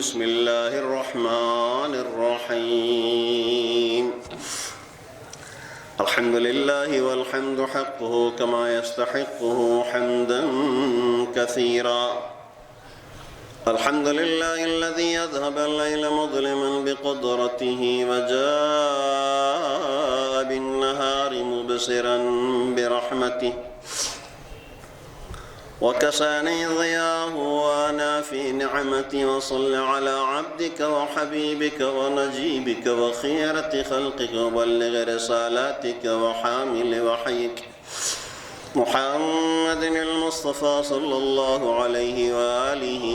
بسم الله الرحمن الرحيم الحمد لله والحمد حقه كما يستحقه حمدا كثيرا الحمد لله الذي أذهب الليل مظلما بقدرته وجاء بالنهار مبصرا برحمته وكساني ضياه وأنا في نعمتي وصل على عبدك وحبيبك ونجيبك وخيرة خلقك وبلغ رسالاتك وحامل وحيك محمد المصطفى صلى الله عليه وآله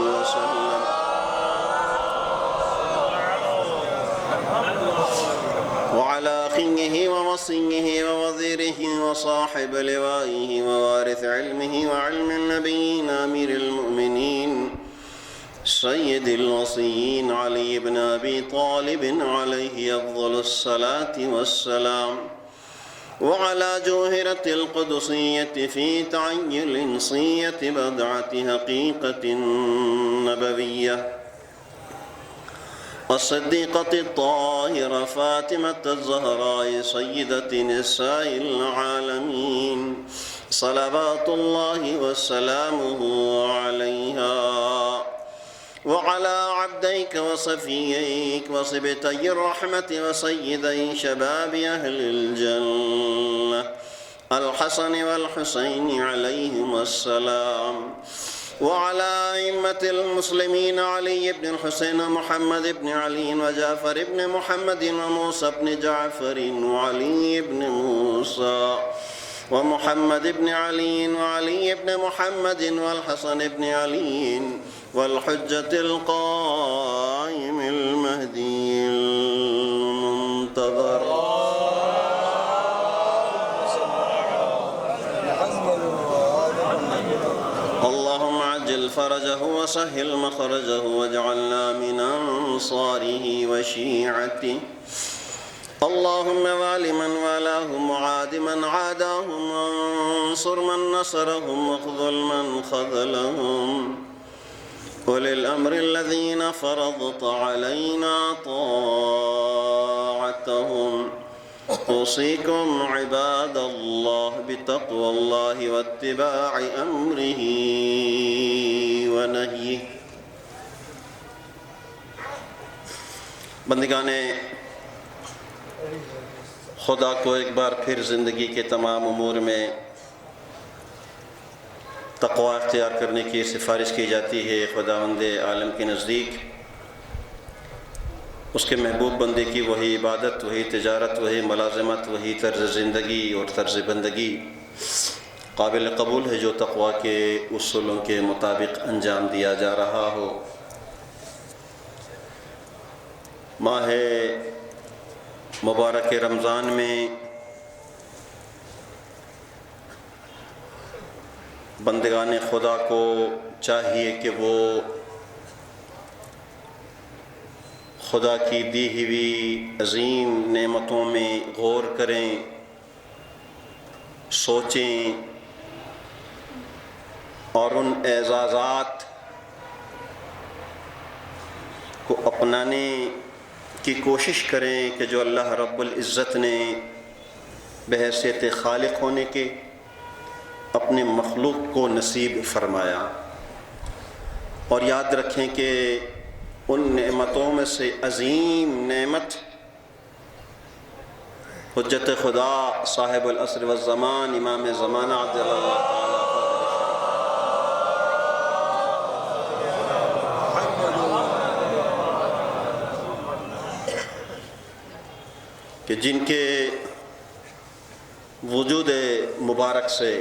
وسلم وعلى أخيه ووصيه ووزيره وصاحب لوائه ووارث علمه وعلم النبيين أمير المؤمنين سيد الوصيين علي بن أبي طالب عليه أفضل الصلاة والسلام وعلى جوهرة القدسية في تعين الإنسية بدعة حقيقة نبوية الصديقة الطاهرة فاطمة الزهراء سيدة نساء العالمين صلوات الله وسلامه عليها وعلى عبديك وصفييك وصبتي الرحمة وسيدي شباب أهل الجنة الحسن والحسين عليهم السلام وعلى أئمة المسلمين علي بن الحسين محمد بن علي وجعفر بن محمد وموسى بن جعفر وعلي بن موسى ومحمد بن علي وعلي بن محمد والحسن بن علي والحجة القائم المهدي المنتظر اللهم عجل فرجه وسهل مخرجه واجعلنا من أنصاره وشيعته اللهم وال من والاهم وعاد من عاداهم وانصر من نصرهم واخذل من خذلهم أولي الأمر الذين فرضت علينا طاعتهم أوصيكم عباد الله بتقوى الله واتباع أمره ونهيه بندگان خدا کو ایک بار پھر زندگی کے تمام امور میں تقوی اختیار کرنے کی سفارش کی جاتی ہے خداوند عالم کے نزدیک اس کے محبوب بندے کی وہی عبادت وہی تجارت وہی ملازمت وہی طرز زندگی اور طرز بندگی قابل قبول ہے جو تقوی کے اصولوں کے مطابق انجام دیا جا رہا ہو ماہ مبارک رمضان میں بندگان خدا کو چاہیے کہ وہ خدا کی دی ہوئی عظیم نعمتوں میں غور کریں سوچیں اور ان اعزازات کو اپنانے کی کوشش کریں کہ جو اللہ رب العزت نے بحیثیت خالق ہونے کے اپنے مخلوق کو نصیب فرمایا اور یاد رکھیں کہ ان نعمتوں میں سے عظیم نعمت حجت خدا صاحب العصر والزمان امام زمانہ عجل اللہ تعالیٰ کہ جن کے وجود مبارک سے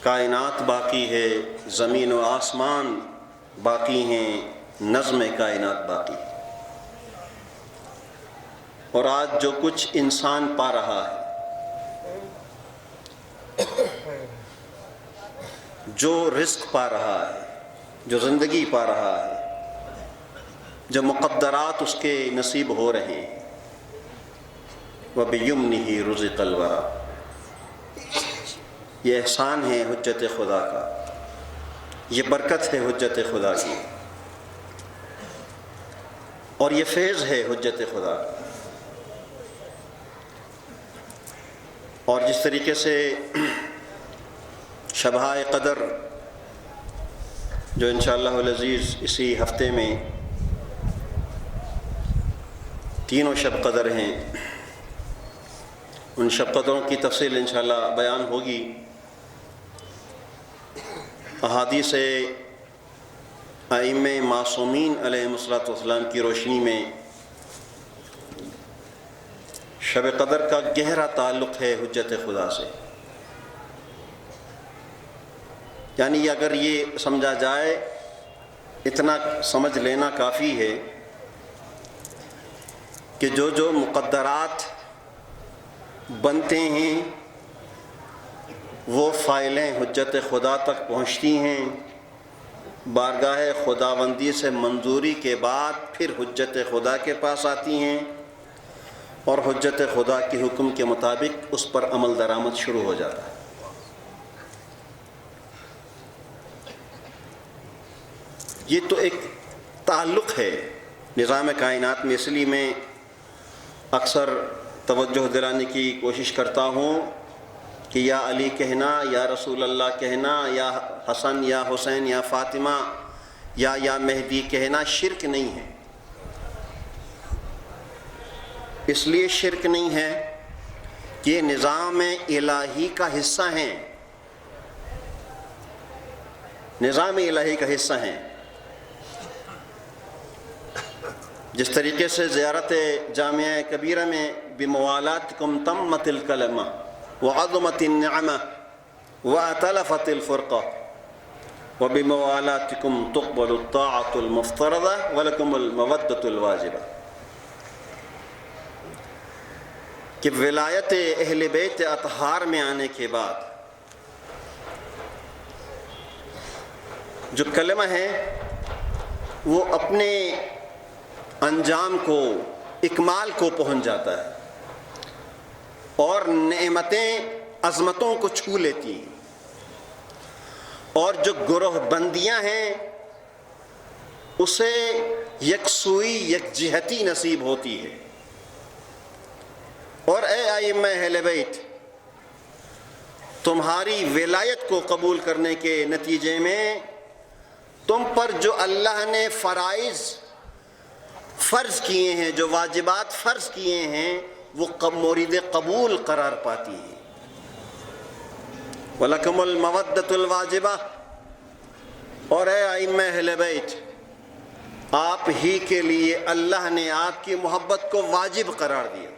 کائنات باقی ہے زمین و آسمان باقی ہیں نظم کائنات باقی ہے اور آج جو کچھ انسان پا رہا ہے جو رزق پا رہا ہے جو زندگی پا رہا ہے جو مقدرات اس کے نصیب ہو رہے ہیں وَبِيُمْنِهِ رُزِقَ الْوَرَى یہ احسان ہے حجت خدا کا یہ برکت ہے حجت خدا کی، اور یہ فیض ہے حجت خدا۔ اور جس طریقے سے شبہ قدر جو انشاءاللہ العزیز اسی ہفتے میں تینوں شب قدر ہیں، ان شب قدروں کی تفصیل انشاءاللہ بیان ہوگی۔ احادیث ائمہ معصومین علیہم السلام کی روشنی میں شب قدر کا گہرا تعلق ہے حجت خدا سے۔ یعنی اگر یہ سمجھا جائے، اتنا سمجھ لینا کافی ہے کہ جو مقدرات بنتے ہیں وہ فائلیں حجت خدا تک پہنچتی ہیں، بارگاہ خداوندی سے منظوری کے بعد پھر حجت خدا کے پاس آتی ہیں، اور حجت خدا کے حکم کے مطابق اس پر عمل درآمد شروع ہو جاتا ہے۔ یہ تو ایک تعلق ہے نظام کائنات میں، اس لیے میں اکثر توجہ دلانے کی کوشش کرتا ہوں کہ یا علی کہنا، یا رسول اللہ کہنا، یا حسن یا حسین یا فاطمہ یا مہدی کہنا شرک نہیں ہے۔ اس لیے شرک نہیں ہے کہ یہ نظام الہی کا حصہ ہیں، نظام الہی کا حصہ ہیں۔ جس طریقے سے زیارت جامعہ کبیرہ میں بموالاتکم تمت الکلمہ وعظمت النعمہ واتلفت الفرقہ وبموالاتکم تقبل الطاعۃ المفترضہ ولکم المودۃ الواجبہ، کہ ولایت اہل بیت اطہار میں آنے کے بعد جو کلمہ ہے وہ اپنے انجام کو، اکمال کو پہنچ جاتا ہے، اور نعمتیں عظمتوں کو چھو لیتی ہیں، اور جو گروہ بندیاں ہیں اسے یکسوئی، یکجہتی نصیب ہوتی ہے۔ اور اے ائمہ اہل بیت، تمہاری ولایت کو قبول کرنے کے نتیجے میں تم پر جو اللہ نے فرائض فرض کیے ہیں، جو واجبات فرض کیے ہیں، وہ مورد قبول قرار پاتی ہیں۔ وَلَكُمُ الْمَوَدَّةُ الْوَاجِبَةُ، اور اے ائمہ اہل بیت، آپ ہی کے لیے اللہ نے آپ کی محبت کو واجب قرار دیا۔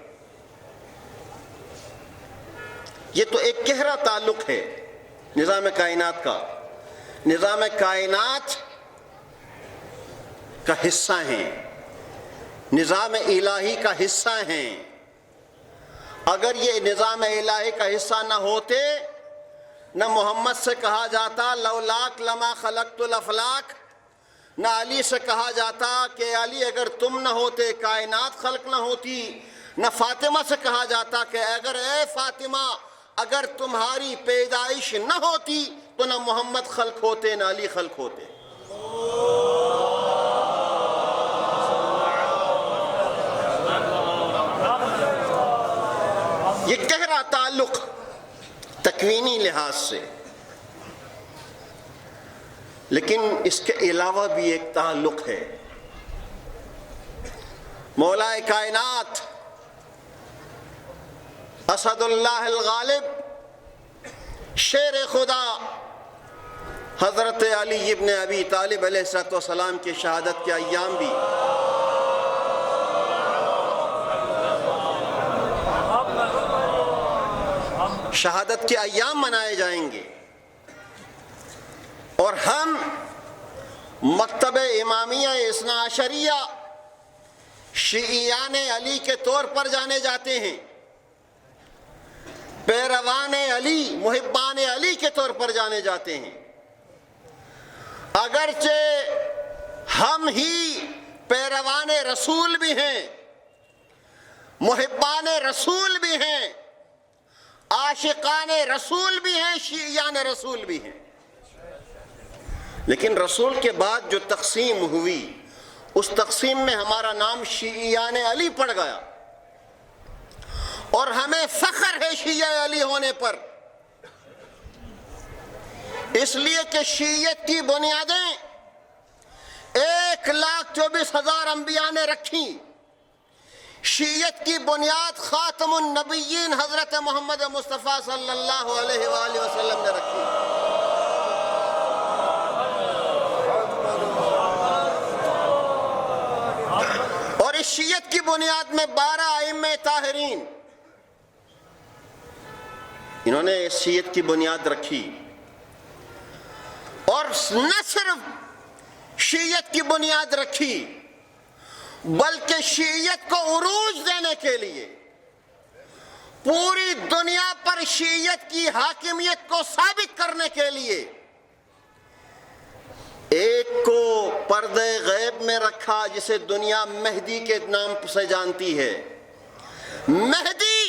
یہ تو ایک گہرا تعلق ہے نظام کائنات کا۔ نظام کائنات کا حصہ ہیں، نظام الہی کا حصہ ہیں۔ اگر یہ نظام الہی کا حصہ نہ ہوتے، نہ محمد سے کہا جاتا لولاک لما خلقت الافلاک، نہ علی سے کہا جاتا کہ علی اگر تم نہ ہوتے کائنات خلق نہ ہوتی، نہ فاطمہ سے کہا جاتا کہ اگر اے فاطمہ اگر تمہاری پیدائش نہ ہوتی تو نہ محمد خلق ہوتے نہ علی خلق ہوتے۔ یہ گہرا تعلق تکوینی لحاظ سے، لیکن اس کے علاوہ بھی ایک تعلق ہے۔ مولا کائنات اسد اللہ الغالب، شیر خدا حضرت علی ابن ابی طالب علیہ السلام کی شہادت کے ایام بھی شہادت کے ایام منائے جائیں گے، اور ہم مکتب امامیہ اثنا عشریہ شیعیان علی کے طور پر جانے جاتے ہیں، پیروان علی، محبان علی کے طور پر جانے جاتے ہیں۔ اگرچہ ہم ہی پیروان رسول بھی ہیں، محبان رسول بھی ہیں، عاشقان رسول بھی ہیں، شیعیان رسول بھی ہیں، لیکن رسول کے بعد جو تقسیم ہوئی اس تقسیم میں ہمارا نام شیعیان علی پڑ گیا، اور ہمیں فخر ہے شیعہ علی ہونے پر، اس لیے کہ شیعیت کی بنیادیں 1,24,000 انبیاء نے رکھی۔ شیعیت کی بنیاد خاتم النبیین حضرت محمد مصطفیٰ صلی اللہ علیہ وآلہ وسلم نے رکھی۔ اور اس شیعیت کی بنیاد میں 12 ائمہ طاہرین، انہوں نے اس شیعیت کی بنیاد رکھی، اور نہ صرف شیعیت کی بنیاد رکھی بلکہ شیعیت کو عروج دینے کے لیے پوری دنیا پر شیعیت کی حاکمیت کو ثابت کرنے کے لیے ایک کو پردے غیب میں رکھا جسے دنیا مہدی کے نام سے جانتی ہے۔ مہدی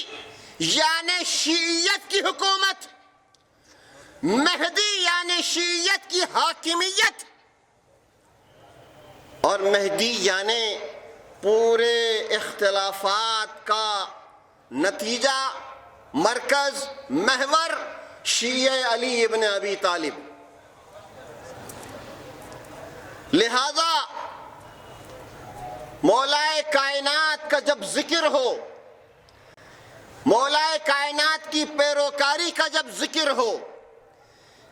یعنی شیعیت کی حکومت، مہدی یعنی شیعیت کی حاکمیت، اور مہدی یعنی پورے اختلافات کا نتیجہ، مرکز، محور شیعہ علی ابن ابی طالب۔ لہذا مولا کائنات کا جب ذکر ہو، مولا کائنات کی پیروکاری کا جب ذکر ہو،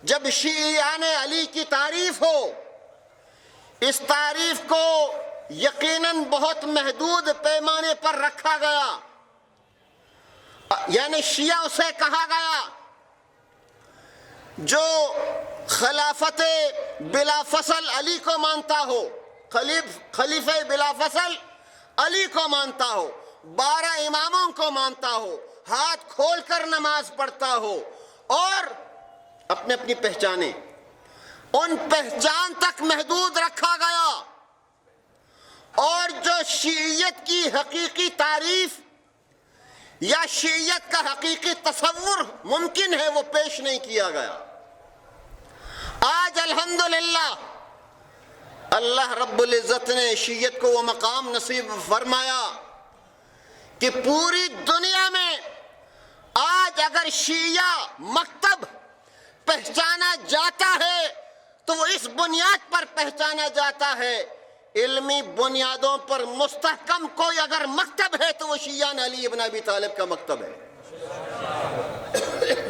جب شیعیان علی کی تعریف ہو، اس تعریف کو یقیناً بہت محدود پیمانے پر رکھا گیا، یعنی شیعہ اسے کہا گیا جو خلافت بلا فصل علی کو مانتا ہو، خلیفہ بلا فصل علی کو مانتا ہو، 12 اماموں کو مانتا ہو، ہاتھ کھول کر نماز پڑھتا ہو، اور اپنی اپنی پہچانیں ان پہچان تک محدود رکھا گیا۔ اور جو شیعیت کی حقیقی تعریف یا شیعیت کا حقیقی تصور ممکن ہے وہ پیش نہیں کیا گیا۔ آج الحمدللہ اللہ رب العزت نے شیعیت کو وہ مقام نصیب فرمایا کہ پوری دنیا میں آج اگر شیعہ مکتب پہچانا جاتا ہے تو وہ اس بنیاد پر پہچانا جاتا ہے، علمی بنیادوں پر مستحکم کوئی اگر مکتب ہے تو وہ شیعہ علی ابن ابی طالب کا مکتب ہے،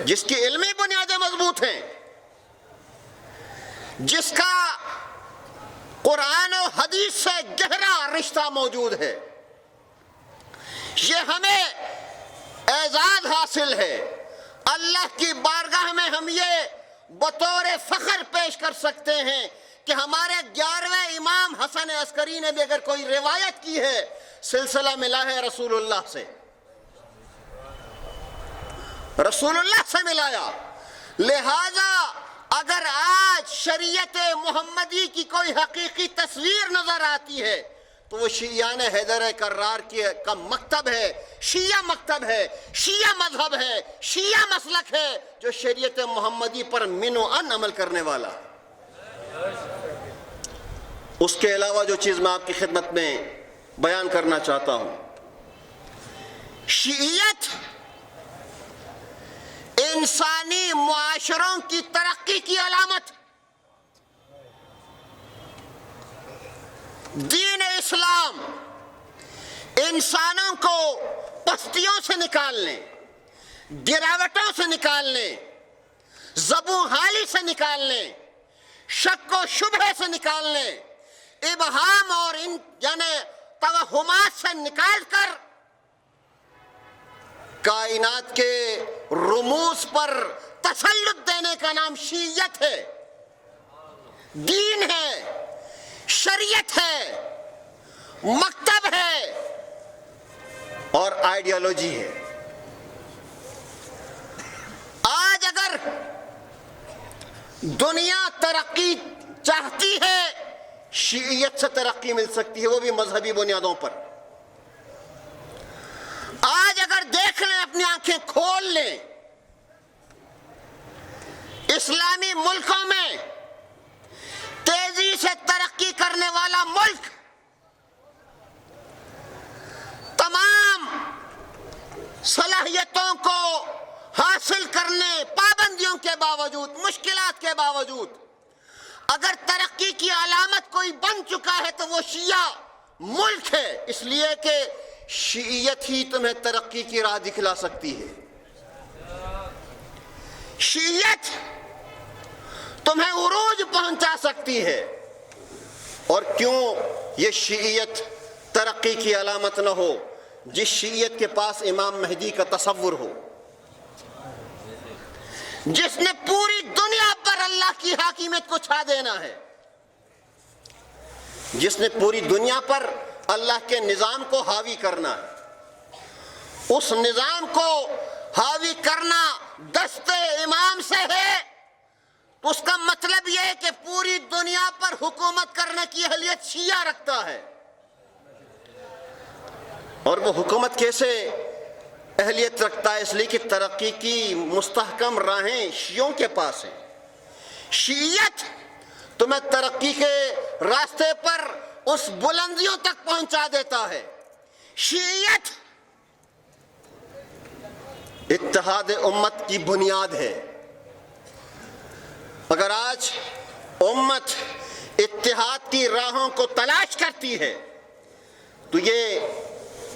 جس کی علمی بنیادیں مضبوط ہیں، جس کا قرآن و حدیث سے گہرا رشتہ موجود ہے۔ یہ ہمیں اعزاز حاصل ہے، اللہ کی بارگاہ میں ہم یہ بطور فخر پیش کر سکتے ہیں کہ ہمارے 11ویں امام حسن عسکری نے بھی اگر کوئی روایت کی ہے سلسلہ ملا ہے رسول اللہ سے، رسول اللہ سے ملایا۔ لہذا اگر آج شریعت محمدی کی کوئی حقیقی تصویر نظر آتی ہے تو وہ شیعان حیدر کرار کا مکتب ہے، شیعہ مکتب ہے، شیعہ مذہب ہے، شیعہ مسلک ہے جو شریعت محمدی پر من و ان عمل کرنے والا ہے۔ اس کے علاوہ جو چیز میں آپ کی خدمت میں بیان کرنا چاہتا ہوں، شیعیت انسانی معاشروں کی ترقی کی علامت، دین اسلام انسانوں کو پستیوں سے نکالنے، گراوٹوں سے نکالنے، زبوں حالی سے نکالنے، شک و شبہ سے نکالنے، ابہام اور یعنی توہمات سے نکال کر کائنات کے رموز پر تسلط دینے کا نام شیعیت ہے، دین ہے، شریعت ہے، مکتب ہے اور آئیڈیالوجی ہے۔ آج اگر دنیا ترقی چاہتی ہے شیعیت سے ترقی مل سکتی ہے، وہ بھی مذہبی بنیادوں پر۔ آج اگر دیکھ لیں، اپنی آنکھیں کھول لیں، اسلامی ملکوں میں والا ملک تمام صلاحیتوں کو حاصل کرنے، پابندیوں کے باوجود، مشکلات کے باوجود اگر ترقی کی علامت کوئی بن چکا ہے تو وہ شیعہ ملک ہے، اس لیے کہ شیعیت ہی تمہیں ترقی کی راہ دکھلا سکتی ہے۔ شیعیت تمہیں عروج پہنچا سکتی ہے۔ اور کیوں یہ شیعیت ترقی کی علامت نہ ہو؟ جس شیعیت کے پاس امام مہدی کا تصور ہو، جس نے پوری دنیا پر اللہ کی حاکمیت کو چھا دینا ہے، جس نے پوری دنیا پر اللہ کے نظام کو حاوی کرنا ہے، اس نظام کو حاوی کرنا دست امام سے ہے، اس کا مطلب یہ ہے کہ پوری دنیا پر حکومت کرنے کی اہلیت شیعہ رکھتا ہے۔ اور وہ حکومت کیسے اہلیت رکھتا ہے؟ اس لیے کہ ترقی کی مستحکم راہیں شیعوں کے پاس ہیں۔ شیعیت تمہیں ترقی کے راستے پر اس بلندیوں تک پہنچا دیتا ہے۔ شیعیت اتحاد امت کی بنیاد ہے۔ اگر آج امت اتحاد کی راہوں کو تلاش کرتی ہے تو یہ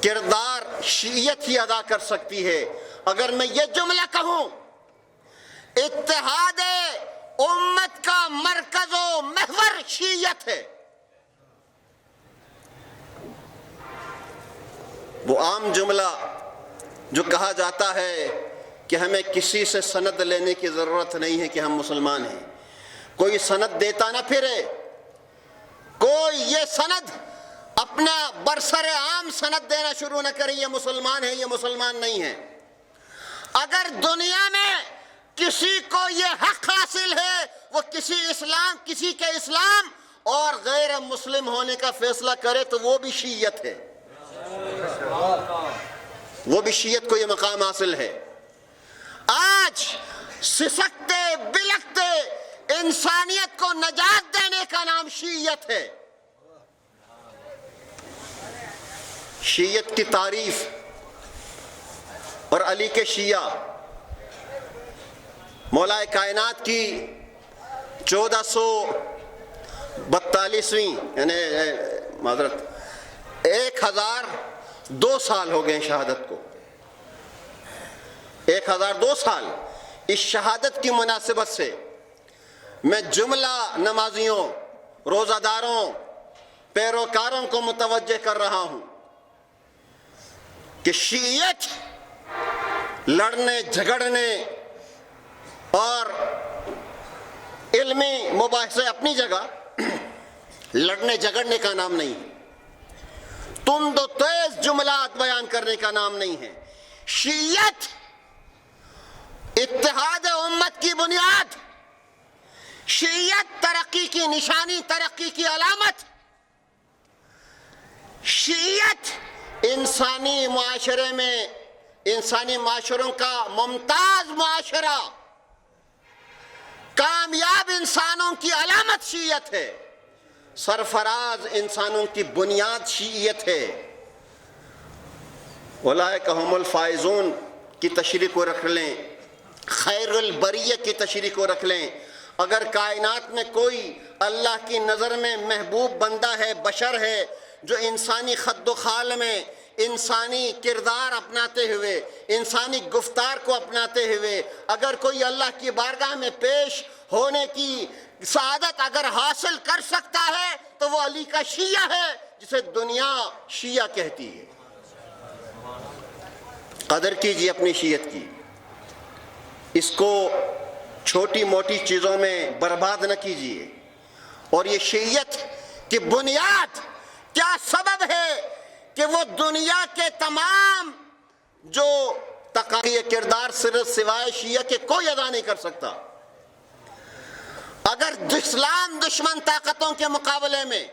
کردار شیعیت ہی ادا کر سکتی ہے۔ اگر میں یہ جملہ کہوں، اتحاد امت کا مرکز و محور شیعیت ہے، وہ عام جملہ جو کہا جاتا ہے کہ ہمیں کسی سے سند لینے کی ضرورت نہیں ہے کہ ہم مسلمان ہیں، کوئی سند دیتا نہ پھرے، کوئی یہ سند اپنا برسر عام سند دینا شروع نہ کرے، یہ مسلمان ہے، یہ مسلمان نہیں ہے۔ اگر دنیا میں کسی کو یہ حق حاصل ہے وہ کسی کے اسلام اور غیر مسلم ہونے کا فیصلہ کرے تو وہ بھی شیعیت ہے، وہ بھی شیعیت کو یہ مقام حاصل ہے۔ آج سسکتے بلکتے انسانیت کو نجات دینے کا نام شیعیت ہے۔ شیعیت کی تعریف اور علی کے شیعہ مولا کائنات کی 1442ویں یعنی معذرت 1002 سال ہو گئے شہادت کو، 1002 سال۔ اس شہادت کی مناسبت سے میں جملہ نمازیوں، روزہ داروں، پیروکاروں کو متوجہ کر رہا ہوں کہ شیعیت لڑنے جھگڑنے اور علمی مباحثے اپنی جگہ، لڑنے جھگڑنے کا نام نہیں ہے، تند و تیز جملات بیان کرنے کا نام نہیں ہے۔ شیعیت اتحاد امت کی بنیاد، شیعیت ترقی کی نشانی، ترقی کی علامت، شیعیت انسانی معاشرے میں، انسانی معاشروں کا ممتاز معاشرہ، کامیاب انسانوں کی علامت شیعیت ہے، سرفراز انسانوں کی بنیاد شیعیت ہے۔ اولئک هم الفائزون کی تشریح کو رکھ لیں، خیر البریہ کی تشریح کو رکھ لیں۔ اگر کائنات میں کوئی اللہ کی نظر میں محبوب بندہ ہے، بشر ہے، جو انسانی خد و خال میں انسانی کردار اپناتے ہوئے، انسانی گفتار کو اپناتے ہوئے اگر کوئی اللہ کی بارگاہ میں پیش ہونے کی سعادت اگر حاصل کر سکتا ہے تو وہ علی کا شیعہ ہے، جسے دنیا شیعہ کہتی ہے۔ قدر کیجیے اپنی شیعت کی، اس کو چھوٹی موٹی چیزوں میں برباد نہ کیجیے۔ اور یہ شیعیت کی بنیاد کیا سبب ہے کہ وہ دنیا کے تمام جو تقاضے کردار صرف سوائے شیعہ کے کوئی ادا نہیں کر سکتا۔ اگر اسلام دشمن طاقتوں کے مقابلے میں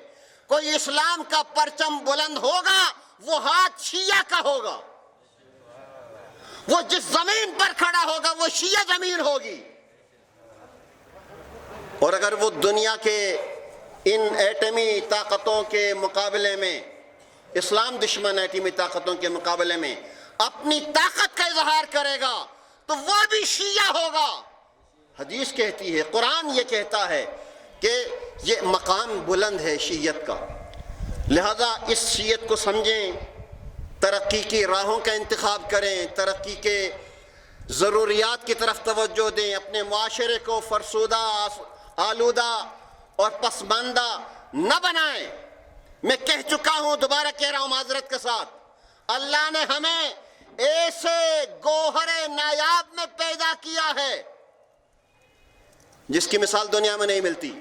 کوئی اسلام کا پرچم بلند ہوگا، وہ ہاتھ شیعہ کا ہوگا، وہ جس زمین پر کھڑا ہوگا وہ شیعہ زمین ہوگی۔ اور اگر وہ دنیا کے ان ایٹمی طاقتوں کے مقابلے میں، اسلام دشمن ایٹمی طاقتوں کے مقابلے میں اپنی طاقت کا اظہار کرے گا تو وہ بھی شیعہ ہوگا۔ حدیث کہتی ہے، قرآن یہ کہتا ہے کہ یہ مقام بلند ہے شیعت کا، لہذا اس شیعت کو سمجھیں، ترقی کی راہوں کا انتخاب کریں، ترقی کے ضروریات کی طرف توجہ دیں، اپنے معاشرے کو فرسودہ، آلودہ اور پسماندہ نہ بنائیں۔ میں کہہ چکا ہوں، دوبارہ کہہ رہا ہوں معذرت کے ساتھ، اللہ نے ہمیں ایسے گوہر نایاب میں پیدا کیا ہے جس کی مثال دنیا میں نہیں ملتی۔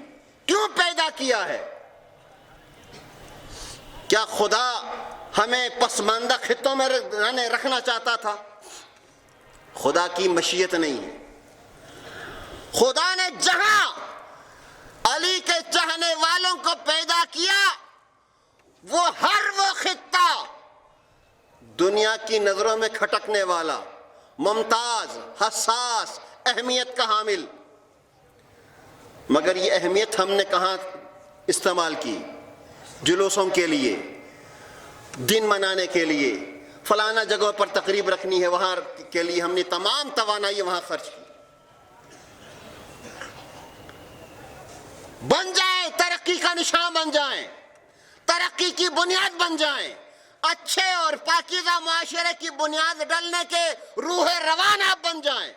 کیوں پیدا کیا ہے؟ کیا خدا ہمیں پسماندہ خطوں میں رکھنا چاہتا تھا؟ خدا کی مشیت نہیں ہے۔ خدا نے جہاں علی کے چاہنے والوں کو پیدا کیا، وہ خطہ دنیا کی نظروں میں کھٹکنے والا، ممتاز، حساس، اہمیت کا حامل، مگر یہ اہمیت ہم نے کہاں استعمال کی؟ جلوسوں کے لیے، دن منانے کے لیے، فلانا جگہوں پر تقریب رکھنی ہے، وہاں کے لیے ہم نے تمام توانائی وہاں خرچ کی۔ بن جائیں، ترقی کا نشان بن جائیں، ترقی کی بنیاد بن جائیں، اچھے اور پاکیزہ معاشرے کی بنیاد ڈالنے کے روح روان آپ بن جائیں،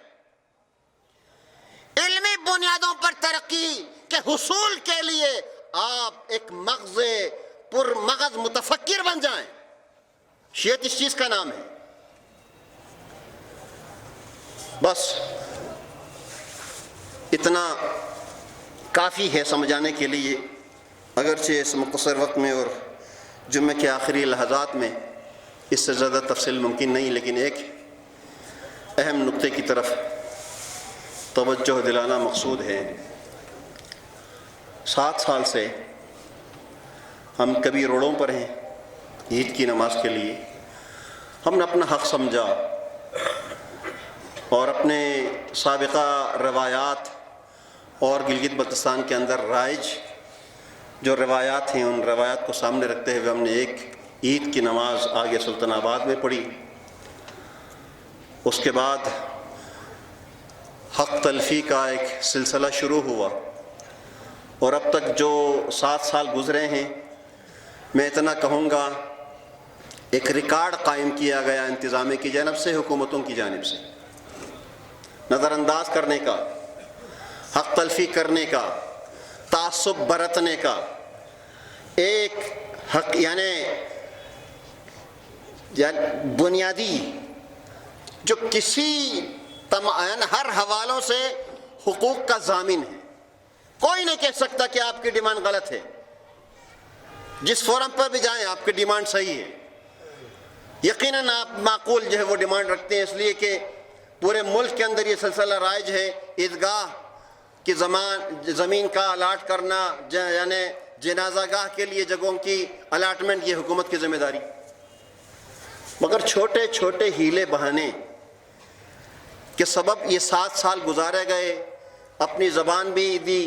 علمی بنیادوں پر ترقی کے حصول کے لیے آپ ایک مغز متفکر بن جائیں۔ شیعت اس چیز کا نام ہے۔ بس اتنا کافی ہے سمجھانے کے لیے، اگرچہ اس مختصر وقت میں اور جمعے کے آخری لحظات میں اس سے زیادہ تفصیل ممکن نہیں، لیکن ایک اہم نقطے کی طرف توجہ دلانا مقصود ہے۔ 7 سال سے ہم کبھی روڑوں پر ہیں عید کی نماز کے لیے۔ ہم نے اپنا حق سمجھا اور اپنے سابقہ روایات اور گلگت بلتستان کے اندر رائج جو روایات ہیں، ان روایات کو سامنے رکھتے ہوئے ہم نے ایک عید کی نماز آگے سلطان آباد میں پڑھی۔ اس کے بعد حق تلفی کا ایک سلسلہ شروع ہوا، اور اب تک جو 7 سال گزرے ہیں، میں اتنا کہوں گا ایک ریکارڈ قائم کیا گیا انتظامیہ کی جانب سے، حکومتوں کی جانب سے، نظر انداز کرنے کا، حق تلفی کرنے کا، تعصب برتنے کا ایک حق، یعنی بنیادی جو کسی ہر حوالوں سے حقوق کا ضامن ہے۔ کوئی نہیں کہہ سکتا کہ آپ کی ڈیمانڈ غلط ہے، جس فورم پر بھی جائیں آپ کی ڈیمانڈ صحیح ہے۔ یقیناً آپ معقول جو ہے وہ ڈیمانڈ رکھتے ہیں، اس لیے کہ پورے ملک کے اندر یہ سلسلہ رائج ہے، عیدگاہ کی زمین کا الاٹ کرنا، یعنی جنازہ گاہ کے لیے جگہوں کی الاٹمنٹ، یہ حکومت کی ذمہ داری۔ مگر چھوٹے چھوٹے ہیلے بہانے کے سبب یہ 7 سال گزارے گئے، اپنی زبان بھی دی،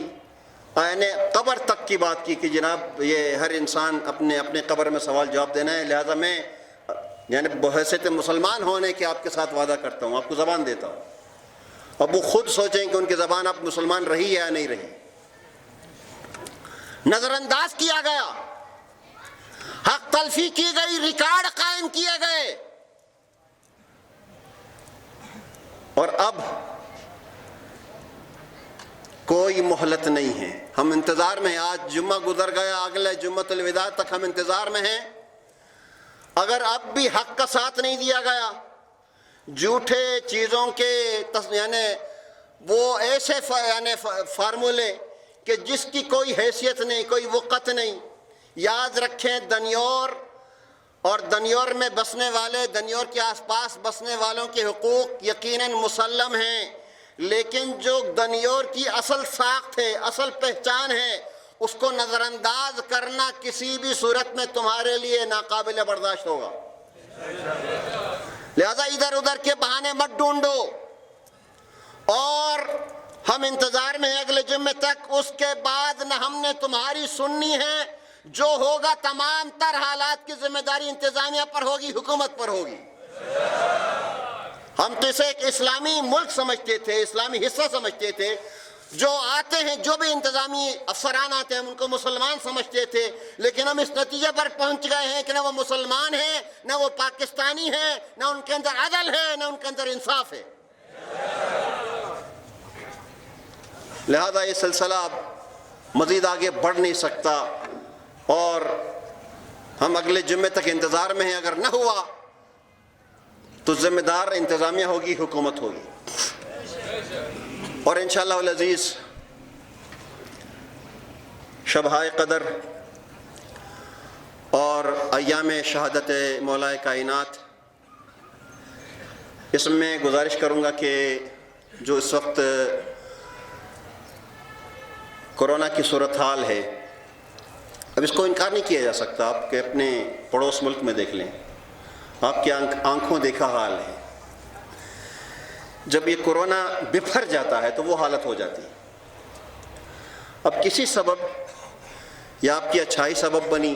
یعنی قبر تک کی بات کی کہ جناب یہ ہر انسان اپنے اپنے قبر میں سوال جواب دینا ہے، لہذا میں یعنی بحیثیت مسلمان ہونے کے آپ کے ساتھ وعدہ کرتا ہوں، آپ کو زبان دیتا ہوں۔ اب وہ خود سوچیں کہ ان کی زبان اب مسلمان رہی ہے یا نہیں رہی۔ نظر انداز کیا گیا، حق تلفی کی گئی، ریکارڈ قائم کیے گئے، اور اب کوئی مہلت نہیں ہے۔ ہم انتظار میں ہیں، آج جمعہ گزر گیا، اگلے جمعۃ الوداع تک ہم انتظار میں ہیں۔ اگر اب بھی حق کا ساتھ نہیں دیا گیا، جھوٹے چیزوں کے یعنی وہ ایسے فارمولے کہ جس کی کوئی حیثیت نہیں، کوئی وقت نہیں۔ یاد رکھیں، دنیور اور دنیور میں بسنے والے، دنیور کے آس پاس بسنے والوں کے حقوق یقیناً مسلم ہیں، لیکن جو دنیور کی اصل ساخت ہے، اصل پہچان ہے، اس کو نظر انداز کرنا کسی بھی صورت میں تمہارے لیے ناقابل برداشت ہوگا۔ لہذا ادھر ادھر کے بہانے مت ڈھونڈو، اور ہم انتظار میں ہیں اگلے جمعے تک، اس کے بعد نہ ہم نے تمہاری سننی ہے، جو ہوگا تمام تر حالات کی ذمہ داری انتظامیہ پر ہوگی، حکومت پر ہوگی۔ ہم تو اسے ایک اسلامی ملک سمجھتے تھے، اسلامی حصہ سمجھتے تھے، جو آتے ہیں جو بھی انتظامی افسران آتے ہیں ہم ان کو مسلمان سمجھتے تھے، لیکن ہم اس نتیجے پر پہنچ گئے ہیں کہ نہ وہ مسلمان ہیں، نہ وہ پاکستانی ہیں، نہ ان کے اندر عدل ہے، نہ ان کے اندر انصاف ہے۔ لہذا یہ سلسلہ اب مزید آگے بڑھ نہیں سکتا، اور ہم اگلے جمعے تک انتظار میں ہیں۔ اگر نہ ہوا تو ذمہ دار انتظامیہ ہوگی، حکومت ہوگی، اور انشاءاللہ العزیز شبہائے قدر اور ایام شہادت مولا کائنات، اس میں گزارش کروں گا کہ جو اس وقت کورونا کی صورتحال ہے، اب اس کو انکار نہیں کیا جا سکتا۔ آپ کے اپنے پڑوس ملک میں دیکھ لیں، آپ کی آنکھوں دیکھا حال ہے۔ جب یہ کورونا بپھر جاتا ہے تو وہ حالت ہو جاتی ہے۔ اب کسی سبب، یا آپ کی اچھائی سبب بنی،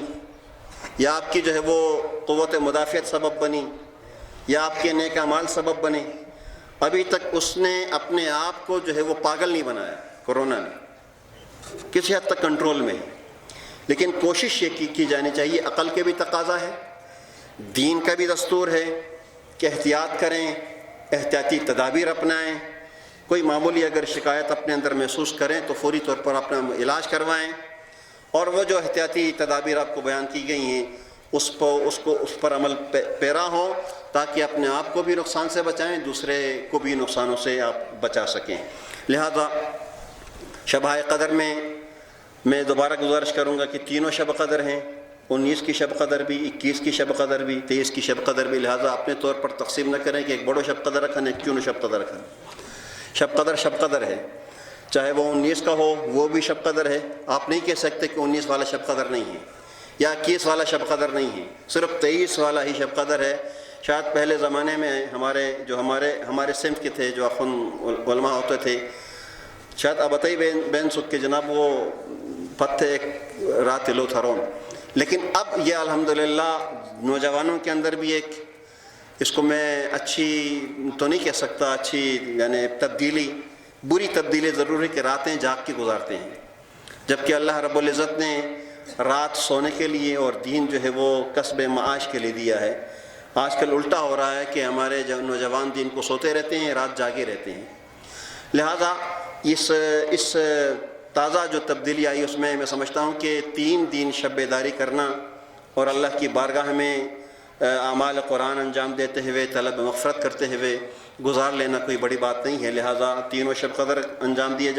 یا آپ کی جو ہے وہ قوت مدافعت سبب بنی، یا آپ کے نیک اعمال سبب بنے، ابھی تک اس نے اپنے آپ کو جو ہے وہ پاگل نہیں بنایا۔ کورونا نے کسی حد تک کنٹرول میں ہے، لیکن کوشش یہ کی جانی چاہیے، عقل کے بھی تقاضا ہے، دین کا بھی دستور ہے کہ احتیاط کریں، احتیاطی تدابیر اپنائیں۔ کوئی معمولی اگر شکایت اپنے اندر محسوس کریں تو فوری طور پر اپنا علاج کروائیں، اور وہ جو احتیاطی تدابیر آپ کو بیان کی گئی ہیں اس پر عمل پیرا ہوں، تاکہ اپنے آپ کو بھی نقصان سے بچائیں، دوسرے کو بھی نقصانوں سے آپ بچا سکیں۔ لہذا شبہ قدر میں دوبارہ گزارش کروں گا کہ تینوں شب قدر ہیں، 19 کی شب قدر بھی، 21 کی شب قدر بھی، 23 کی شب قدر بھی۔ لہذا اپنے طور پر تقسیم نہ کریں کہ ایک بڑو شب قدر رکھیں، ایک کیوں شب قدر رکھیں۔ شب قدر ہے، چاہے وہ 19 کا ہو وہ بھی شب قدر ہے۔ آپ نہیں کہہ سکتے کہ 19 والا شب قدر نہیں ہے یا 21 والا شب قدر نہیں ہے، صرف 23 والا ہی شب قدر ہے۔ شاید پہلے زمانے میں ہمارے سمت کے تھے، جو اخن علماء ہوتے تھے، شاید ابتئی بین سکھ کے جناب وہ پتھے ایک رات لو تھرون، لیکن اب یہ الحمدللہ نوجوانوں کے اندر بھی ایک، اس کو میں اچھی تو نہیں کہہ سکتا، اچھی یعنی بری تبدیلی ضرور ہے کہ راتیں جاگ کے گزارتے ہیں، جبکہ اللہ رب العزت نے رات سونے کے لیے اور دین جو ہے وہ کسب معاش کے لیے دیا ہے۔ آج کل الٹا ہو رہا ہے کہ ہمارے نوجوان دین کو سوتے رہتے ہیں، رات جاگے رہتے ہیں۔ لہذا اس تازہ جو تبدیلی آئی اس میں سمجھتا ہوں کہ 3 دن شب بیداری کرنا اور اللہ کی بارگاہ میں اعمال قرآن انجام دیتے ہوئے، طلب مغفرت کرتے ہوئے گزار لینا کوئی بڑی بات نہیں ہے۔ لہذا تینوں شب قدر انجام دیے